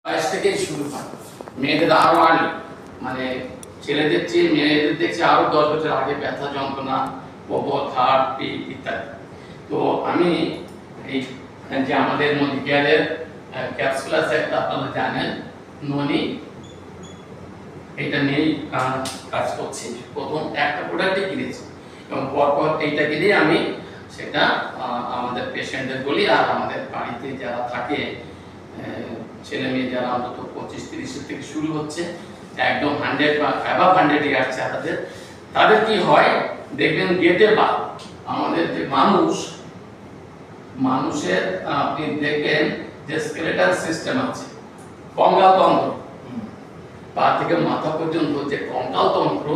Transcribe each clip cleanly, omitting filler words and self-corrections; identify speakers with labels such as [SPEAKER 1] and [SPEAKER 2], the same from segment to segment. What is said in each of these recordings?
[SPEAKER 1] বয়স থেকেই শুরু হয়। মেয়েদের আরো আর্লি, মানে ছেলেদের চেয়ে মেয়েদের দেখছি আরো 10 বছর আগে ব্যথা যন্ত্রণা, কবর, হাড়, পিঠ ইত্যাদি। তো আমি এই যে আমাদের মডিকেয়ারের ক্যাপসুল আছে একটা, আপনারা জানেন, ননি, এটা নিয়েই কাজ করছি। প্রথম একটা প্রোডাক্টই কিনেছি এবং পরপর এইটা কিনে আমি সেটা আমাদের পেশেন্টদের বলি। আর আমাদের বাড়িতে যারা থাকে ছেলে মেয়ে যারা অন্তত 25-30 থেকে শুরু হচ্ছে, একদম 100 বা অ্যাবাভ 100 ইয়ার্স তাদের কি হয় দেখবেন, গেটে বা আমাদের যে মানুষের আপনি দেখবেন যে স্কেলেটাল সিস্টেম আছে, কঙ্কাল তন্ত্র, পা থেকে মাথা পর্যন্ত যে কঙ্কাল তন্ত্র,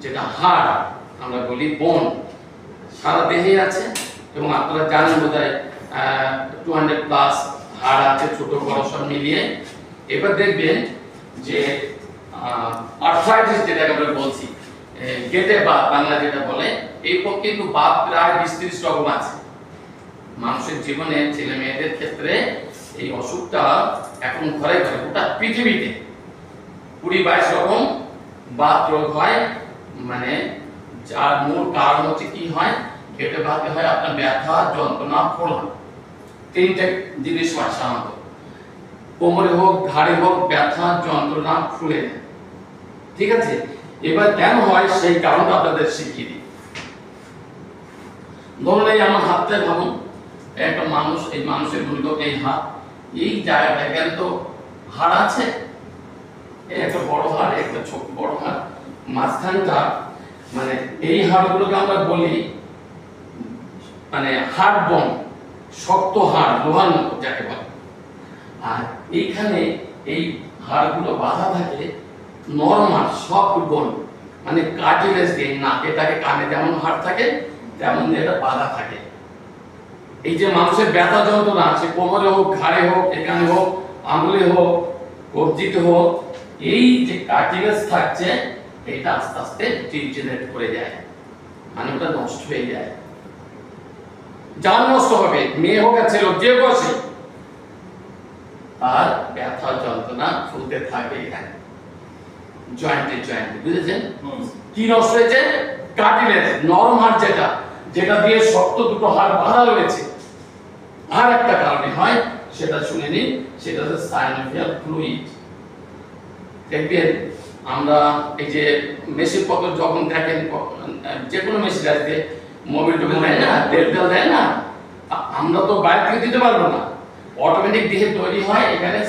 [SPEAKER 1] যেটা হাড় আমরা বলি বোন, সারা দেহে আছে। এবং আপনারা জানেন বোধহয় 200+ হাড় আছে, ছোট বড় সব মিলিয়ে। এবার দেখবেন যে আর্থ্রাইটিস যেটাকে আমরা বলছি, গেটে বাত বাংলা যেটা বলে, এই কিন্তু বাত প্রায় 20-30 রকম আছে মানুষের জীবনে। ছেলে মেয়েদের ক্ষেত্রে এই অসুখটা এখন ঘরে ঘরে গোটা পৃথিবীতে 20-22 রকম বাত রোগ হয়। মানে যার মূল কারণ হচ্ছে কি হয়, গেটে বাতে হয় আপনার ব্যথা যন্ত্রণা ফোড়া, তিনটে জিনিস হয় সাধারণত। কোমরে হোক ঘাড়ে হোক ব্যথা যন্ত্রণা ফুলে, ঠিক আছে। এবার কেন হয় সেই কারণটা আপনাদের শিখিয়ে দিই। ধরুন এই আমার হাতটা ভাবুন, একটা মানুষ, এই মানুষের মূল্য এই হাত, এই জায়গাটা এখানে তো হাড় আছে, একটা বড় হাড় একটা ছোট বড় হাড়, মাঝখানটা মানে এই হাড়গুলোকে আমরা বলি মানে হাড় বোন, শক্ত হাড়, লোহার মতো যাকে বলে। আর এইখানে এই হাড়গুলো বাঁধা থাকে নরমাল সফট বোন, মানে কার্টিলেজ দিয়ে, নাকেটাকে কানে যেমন হাড় থাকে তেমন এটা বাঁধা থাকে। এই যে মানুষের ব্যথা যন্ত্রণা আছে, কোমরে হোক ঘাড়ে হোক এখানে হোক আঙুলে হোক কবজিতে হোক, এই যে কার্টিলেজ থাকছে এটা আস্তে আস্তে ডিজেনারেট করে যায়, মানে ওটা নষ্ট হয়ে যায়। যার নষ্ট হবে, মেয়ে হোক আর ছেলে হোক, যে বসে আর ব্যথা যন্ত্রণা ফুলতে থাকবে এখানে জয়েন্টে, বুঝেছেন? কি নষ্ট হয়েছে? কার্টিলেজ, নরম হাড় যেটা দিয়ে শক্ত দুটো হাড় বাঁধা রয়েছে। আর একটা কারণে হয়, সেটা শুনে নিন, সেটা হচ্ছে সাইনোভিয়াল ফ্লুইড। দেখবেন আমরা এই যে মেশিন পত্র যখন দেখেন, যে কোনো মেশিন আছে, মোবিল টোবিল দেয় না, তেল দেয় না, আমরা তো বাইরে থেকে দিতে পারবো না, অটোমেটিক দেহে তৈরি হয় এখানে